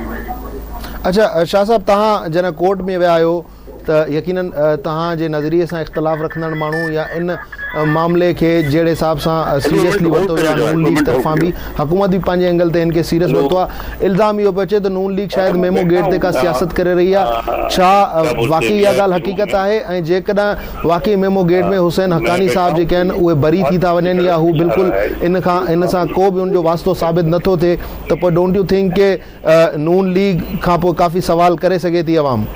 अच्छा शाह साहब, तव्हां जॾहिं कोर्ट में विया आहियो त यकीनन तव्हांजे नज़रिए सां इख़्तिलाफ़ रखंदड़ माण्हू या इन मामले खे जहिड़े हिसाब सां सीरियसली वरितो वियो आहे नून लीग तरफ़ां बि, हुकूमत बि पंहिंजे एंगल ते हिनखे सीरियस वरितो आहे, इल्ज़ाम इहो पियो अचे त नून लीग शायदि मेमो गेट ते का सियासत करे रही आहे, छा वाक़ई इहा ॻाल्हि हक़ीक़त आहे? ऐं जेकॾहिं वाक़ई मेमो गेट में हुसैन हक़ानी साहब जेके आहिनि उहे बरी थी था वञनि या हू बिल्कुलु इन सां को बि उनजो वास्तो साबित नथो थिए, त पोइ डोंट यू थिंक के नून लीग खां पोइ काफ़ी सवाल करे सघे थी अवाम?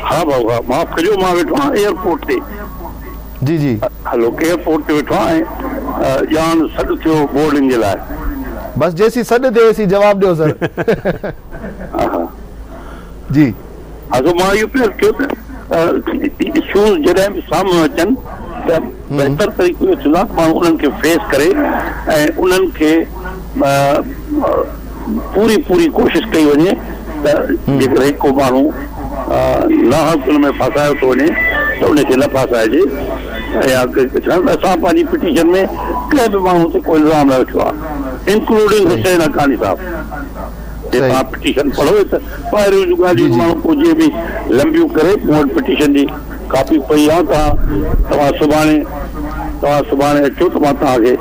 हा भाऊ, हा, माफ़ कजो, मां वेठो आहियां एयरपोर्ट ते। जी जी, हलो, एयरपोर्ट ते वेठो आहियां, ॼाण सॾु थियो बोर्डिंग जे लाइ। बस जेसी सॾु थिए जवाब ॾियो सर। जी हा, तो मां इहो पियो कयो त इशूज़ जॾहिं बि साम्हूं अचनि त बहितर तरीक़े जो चुनाव माण्हू उन्हनि खे फेस करे ऐं उन्हनि खे पूरी कोशिशि कई वञे त जेकॾहिं को माण्हू नाहक उन में फासायो थो वञे त उनखे न फासाइजे, या असां पंहिंजी पिटीशन में कंहिं बि माण्हू ते को इल्ज़ाम न रखियो आहे, इंक्लूडिंग हुसैन हक़ानी साहब। तव्हां पिटीशन पढ़ो त ॿाहिरियों जूं ॻाल्हियूं माण्हू को जीअं बि लंबियूं करे, मूं वटि पिटीशन जी कापी पई आहे, तव्हां सुभाणे अचो त मां तव्हांखे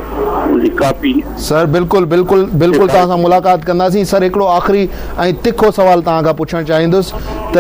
उनजी कापी। सर बिल्कुलु तव्हां सां मुलाक़ात कंदासीं। सर हिकिड़ो आख़िरी ऐं तिखो सवाल तव्हां खां पुछणु चाहींदुसि त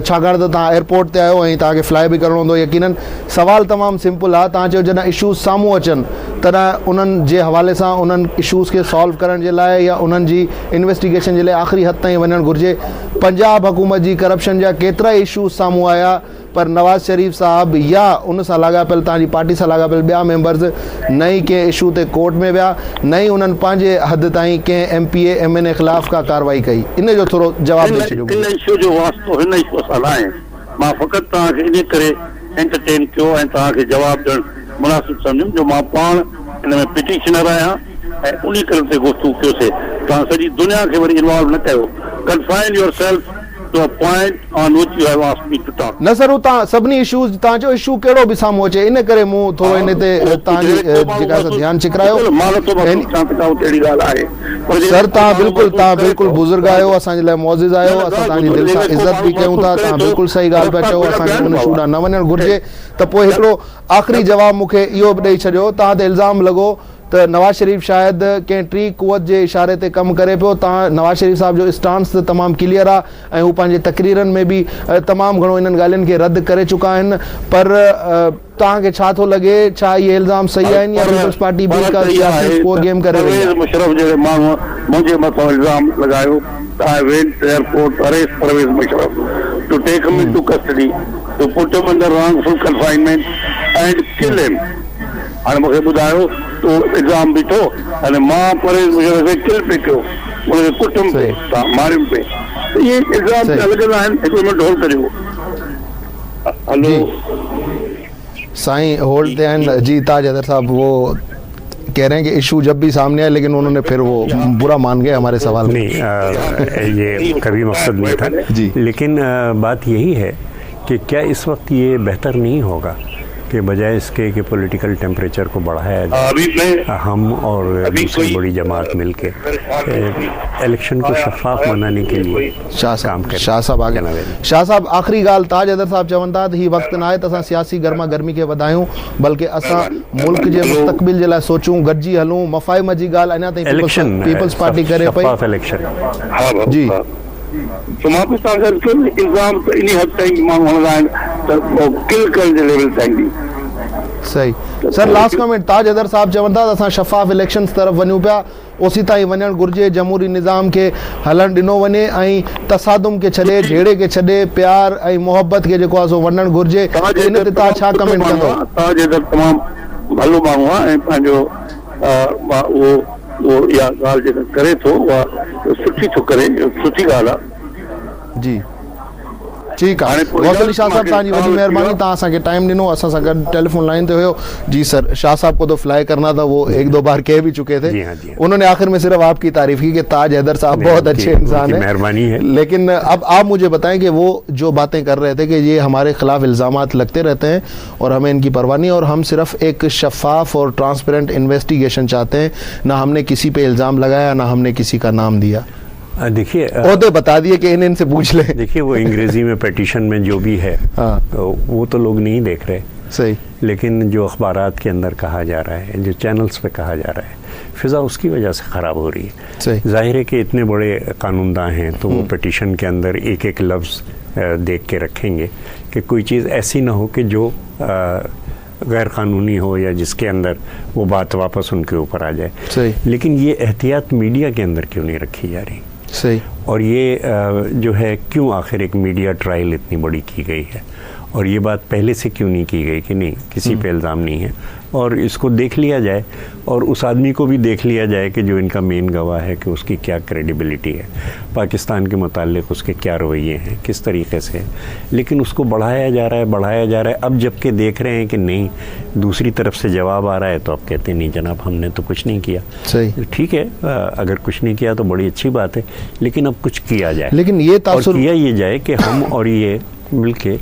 छाकाणि त तव्हां एयरपोर्ट ते आहियो ऐं तव्हांखे फ्लाई बि करिणो हूंदो, यकीनन सवाल तमामु सिंपल आहे। तव्हां चयो जॾहिं इशूज़ साम्हूं अचनि तॾहिं उन्हनि जे हवाले सां उन्हनि इशूज़ खे सॉल्व करण जे लाइ या उन्हनि जी इन्वेस्टिगेशन जे लाइ आख़िरी हद ताईं वञणु घुरिजे। पंजाब हुकूमत जी करप्शन जा केतिरा ई इशूज़ साम्हूं आया, पर नवाज़ शरीफ़ साहब या उन सां लाॻापियल तव्हांजी पार्टी सां लाॻापियल ॿिया मेंबर्स न ई कंहिं इशू ते कोर्ट में विया, न ई उन्हनि पंहिंजे हद ताईं कंहिं MPA MNA ख़िलाफ़ का कार्रवाई कई। इन जो थोरो जवाबु ॾेई छॾियो। इन इशू जो वास्तो हिन इशू सां न आहे, मां फ़क़ति तव्हांखे इन करे एंटरटेन कयो ऐं तव्हांखे जवाबु ॾियणु मुनासिबु सम्झुमि जो मां पाण हिन में पिटीशनर आहियां ऐं उन करे ते गुफ़्तगू कयोसीं। तव्हां सॼी दुनिया खे वरी इन्वॉल्व न कयो। Confine your self to a point on which you have asked me to talk. न सर, तव्हां सभिनी इशूज़ तव्हां जो इशू कहिड़ो बि साम्हूं अचे, इन करे मूं थोरो इन ते तव्हांजी जेका ध्यानु छिकरायो। सर तव्हां बिल्कुलु बुज़ुर्ग आहियो, असांजे लाइ मुअज़्ज़िज़ आहियो, असां तव्हांजी दिलि सां इज़त बि कयूं था, तव्हां बिल्कुलु सही ॻाल्हि पिया चओ, असांखे उन इशू ॾांहुं न वञणु घुरिजे। त पोइ हिकिड़ो आख़िरी जवाबु मूंखे इहो बि ॾेई छॾियो, तव्हां ते इल्ज़ाम लॻो त नवाज़ शरीफ़ शायदि कंहिं टी कुवत जे इशारे ते कमु करे पियो। तव्हां नवाज़ शरीफ़ साहब जो स्टांस त तमामु क्लियर आहे ऐं हू पंहिंजे तक़रीरनि में बि तमामु घणो इन्हनि ॻाल्हियुनि खे रद्द करे चुका आहिनि, पर तव्हांखे छा थो लॻे, छा इहे इल्ज़ाम सही आहिनि या पीपल्स पार्टी बि का सियासी स्कोर गेम करे रही आहे? मुशर्रफ जहिड़े माण्हू मुंहिंजे मथां इल्ज़ाम लॻायो त I went to airport to arrest Pervez Musharraf to take him into custody to put him under wrongful confinement and kill him. हाणे मूंखे ॿुधायो तो इल्ज़ाम बीठो अने मां परवेज़ मुशर्रफ खे किल पे कयो, उनखे कुटुम पे, मारियुमि पे, इहे इल्ज़ाम लॻंदा आहिनि। हिकिड़ो मिनट होल्ड करियो। हलो साईं होल्ड ते आहिनि जी। ताज हैदर साहब वो कह रहे हैं कि इशू जब भी सामने आए, लेकिन उन्होंने फिर वो बुरा मान गए हमारे सवाल में। नहीं, ये कभी मकसद नहीं था जी, लेकिन बात यही है कि क्या इस वक्त ये बेहतर नहीं होगा कि बजाय इसके कि पॉलिटिकल टेम्परेचर को बढ़ाया जाए, हम और दूसरी बड़ी जमात मिलके इलेक्शन को शफाफ बनाने के लिए काम करें। शाह साहब आगे। शाह साहब आख़िरी ॻाल्हि ताज हैदर साहब चवनि था त हीउ वक़्तु न आहे त असां सियासी गर्मा गर्मी खे वधायूं, बल्कि असां मुल्क जे मुस्तक़बिल जे लाइ सोचूं, गॾिजी हलूं। मफ़ाहिम जी ॻाल्हि अञा ताईं पीपल्स पार्टी करे पई जी। तो मां बि तव्हांखे इल्ज़ाम त इन हद ताईं माण्हू हणंदा आहिनि त किल करण जे लेवल ताईं बि सही। सर लास्ट कमेंट, ताज हैदर साहब चवनि था त असां शफ़ाफ़ इलेक्शन्स तरफ़ वञूं पिया, ओसी ताईं वञणु घुरिजे, जमहूरी निज़ाम खे हलणु ॾिनो वञे ऐं तसादुम खे छॾे, झेड़े खे छॾे, प्यार ऐं मोहबत खे जेको आहे सो वञणु घुरिजे। इन ते तव्हां छा कमेंट कंदो? ताज हैदर तमामु भलो माण्हू आहे ऐं पंहिंजो उहो इहा ॻाल्हि जेका करे थो उहा सुठी थो करे, सुठी ॻाल्हि आहे जी। ठीकु आहे गौस अली शाह साहब तव्हांजी वॾी महिरबानी तव्हां असांखे टाइम ॾिनो असां सां गॾु टेलीफोन लाइन ते हुयो जी सर शाह साहब को तो फ्लाई करना था वो एक दो बार कह भी चुके थे उन्होंने आखिर में सिर्फ आपकी तारीफ की कि ताज हैदर साहब बहुत अच्छे इंसान हैं मेहरबानी है लेकिन अब आप मुझे बताएं कि वो जो बातें कर रहे थे कि ये हमारे खिलाफ इल्ज़ामात लगते रहते हैं और हमें इनकी परवाह नहीं और हम सिर्फ एक शफाफ और ट्रांसपेरेंट इन्वेस्टिगेशन चाहते हैं ना हमने किसी पे इल्ज़ाम लगाया ना हमने किसी का नाम दिया देखिए ओहदे बता दिए कि इनसे पूछ ले देखिए वो अंग्रेजी में पेटिशन में जो भी है वो तो लोग नहीं देख रहे सही लेकिन जो अखबारात के अंदर कहा जा रहा है जो चैनल्स पे कहा जा रहा है फिज़ा उसकी वजह से ख़राब हो रही है ज़ाहिर है कि इतने बड़े कानूनदां हैं तो वो पेटिशन के अंदर एक एक लफ्ज़ देख के रखेंगे कि कोई चीज़ ऐसी ना हो कि जो गैर कानूनी हो या जिसके अंदर वो बात वापस उनके ऊपर आ जाए लेकिन ये एहतियात मीडिया के अंदर क्यों नहीं रखी जा रही सही और ये जो है क्यों आखिर एक मीडिया ट्रायल इतनी बड़ी की गई है और ये बात पहले से क्यों नहीं की गई कि नहीं किसी पे इल्ज़ाम नहीं है और इसको देख लिया जाए और उस आदमी को भी देख लिया जाए कि जो इनका मेन गवाह है कि उसकी क्या क्रेडिबिलिटी है पाकिस्तान के मुताल्लिक़ उसके क्या रवैये हैं किस तरीके से है लेकिन उसको बढ़ाया जा रहा है अब जबकि देख रहे हैं कि नहीं दूसरी तरफ से जवाब आ रहा है तो अब कहते हैं नहीं जनाब हमने तो कुछ नहीं किया सही ठीक है अगर कुछ नहीं किया तो बड़ी अच्छी बात है लेकिन अब कुछ किया जाए लेकिन ये किया ये जाए कि हम और ये मिलके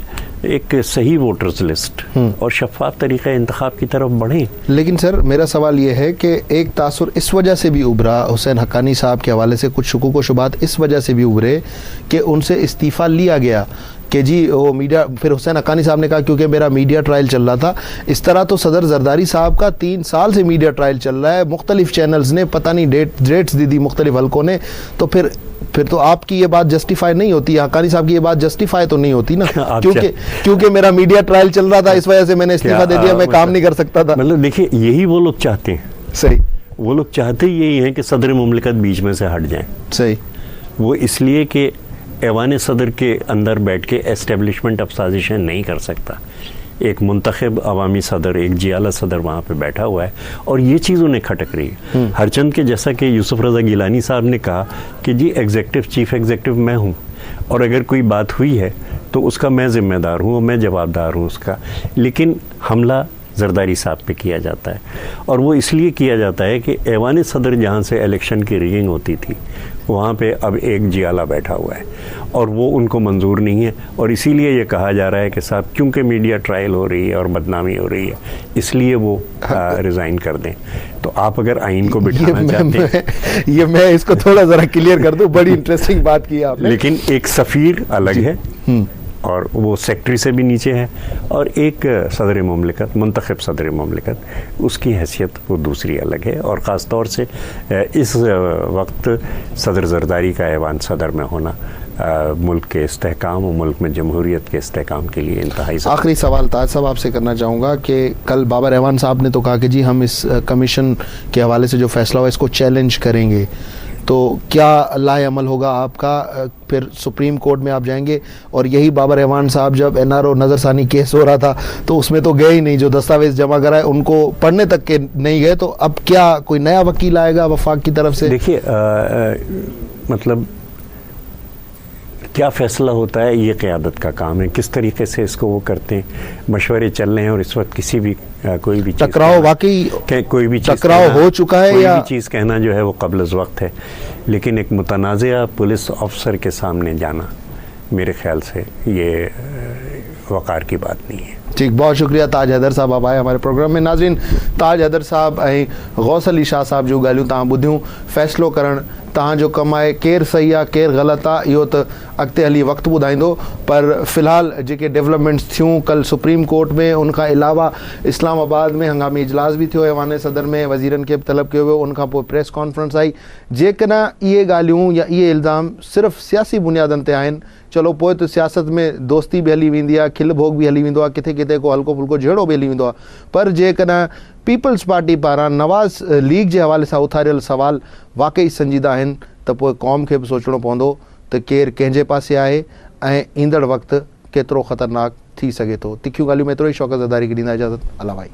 एक सही वोटर्स लिस्ट और शफाफ तरीक़े इंतखाब की तरफ बढ़ें लेकिन सर मेरा सवाल ये है कि एक तासुर इस वजह से भी उभरा हुसैन हक्कानी साहब के हवाले से कुछ शुकूक व शुबात इस वजह से भी उभरे कि उनसे इस्तीफ़ा लिया गया कि जी वो मीडिया फिर हुसैन हक्कानी साहब ने कहा क्योंकि मेरा मीडिया ट्रायल चल रहा था इस तरह तो सदर जरदारी साहब का 3 साल से मीडिया ट्रायल चल रहा है मुख्तलिफ चैनल्स ने पता नहीं डेट्स दी मुख्तलिफ हल्कों ने तो फिर तो आपकी ये बात जस्टिफाई नहीं होती हक्कानी साहब की ये बात जस्टिफाई तो नहीं होती ना क्योंकि मेरा मीडिया ट्रायल चल रहा था इस वजह से मैंने इस्तीफा दे दिया मैं काम नहीं कर सकता था मतलब देखिए यही वो लोग चाहते हैं सही वो लोग चाहते यही हैं कि सदर मुमलिकत बीच में से हट जाएं सही वो इसलिए कि ऐवान सदर के अंदर बैठ के एस्टेब्लिशमेंट अब साजिशें नहीं कर सकता एक मुंतखब अवामी सदर एक जियाला सदर वहाँ पे बैठा हुआ है और ये चीज़ उन्हें खटक रही है हरचंद के जैसा कि यूसुफ रज़ा गिलानी साहब ने कहा कि जी चीफ एग्जेक्टिव मैं हूँ और अगर कोई बात हुई है तो उसका मैं ज़िम्मेदार हूँ और मैं जवाबदार हूँ उसका लेकिन हमला जरदारी साहब पे किया जाता है और वो इसलिए किया जाता है कि ऐवान सदर जहाँ से इलेक्शन की रिगिंग होती थी वहाँ पे अब एक जियाला बैठा हुआ है और वो उनको मंजूर नहीं है और इसीलिए ये कहा जा रहा है कि साहब क्योंकि मीडिया ट्रायल हो रही है और बदनामी हो रही है इसलिए वो रिज़ाइन कर दें तो आप अगर आइन को बिठाना चाहते हैं ये मैं इसको थोड़ा ज़रा क्लियर कर दूँ बड़ी इंटरेस्टिंग बात की आपने लेकिन एक सफ़ीर अलग है और वो सेक्रेटरी से भी नीचे है और एक सदर मुमलिकत मुंतखब सदर मुमलिकत उसकी हैसियत वो दूसरी अलग है और ख़ास तौर से इस वक्त सदर जरदारी का ऐवान सदर में होना मुल्क के इस्तेहकाम और मुल्क में जमहूरियत के इस्तेहकाम के लिए इंतहाई आखिरी सवाल ताज साहब आपसे करना चाहूँगा कि कल बाबर ऐवान साहब ने तो कहा कि जी हम इस कमीशन के हवाले से जो फैसला हुआ इसको चैलेंज करेंगे तो क्या लाएअमल होगा आपका फिर सुप्रीम कोर्ट में आप जाएंगे और यही बाबर ऐवान साहब जब NRO नज़रसानी केस हो रहा था तो उसमें तो गए ही नहीं जो दस्तावेज जमा कराए उनको पढ़ने तक के नहीं गए तो अब क्या कोई नया वकील आएगा वफाक की तरफ से देखिए मतलब क्या फ़ैसला होता है ये क़यादत का काम है किस तरीके से इसको वो करते हैं मशवरे चल रहे हैं और इस वक्त किसी भी कोई भी टकराव वाकई कोई भी टकराव हो चुका है कोई या भी चीज़ कहना जो है वो क़ब्ल वक्त है लेकिन एक मुतनाज़िया पुलिस अफसर के सामने जाना मेरे ख्याल से ये वक़ार की बात नहीं है ठीक बहुत शुक्रिया ताज हैदर साहब आप आए हमारे प्रोग्राम में नाज़रीन ताज हैदर साहब ऐं गौस अली शाह साहब जो ॻाल्हियूं तव्हां ॿुधियूं फ़ैसिलो करणु तव्हांजो कमु आहे केरु सही आहे केरु ग़लति आहे इहो त अॻिते हली वक़्तु ॿुधाईंदो पर फ़िलहाल जेके डेवलपमेंट्स थियूं कल सुप्रीम कोर्ट में उनखां अलावा इस्लामाबाद में हंगामी इजलास बि थियो ऐवान सदर में वज़ीरनि खे तलब कयो वियो उनखां पोइ प्रेस कॉन्फ्रेंस आई जेकॾहिं इहे ॻाल्हियूं या इहे इल्ज़ाम सिर्फ़ु सियासी बुनियादनि ते आहिनि चलो पोइ त सियासत में दोस्ती बि हली वेंदी आहे खिल भोग बि हली वेंदो आहे किथे किथे को हल्को फुल्को जहिड़ो बि हली वेंदो आहे पर जेकॾहिं पीपल्स पार्टी पारां नवाज़ लीग जे हवाले सां उथारियल सवाल वाक़ई संजीदा आहिनि त पोइ क़ौम खे बि सोचणो पवंदो त केरु कंहिंजे पासे आहे ऐं ईंदड़ वक़्तु केतिरो ख़तरनाक थी सघे थो तिखियूं ॻाल्हियूं में एतिरो ई शौक़त ज़रदारी खे ॾींदा इजाज़त अला भाई।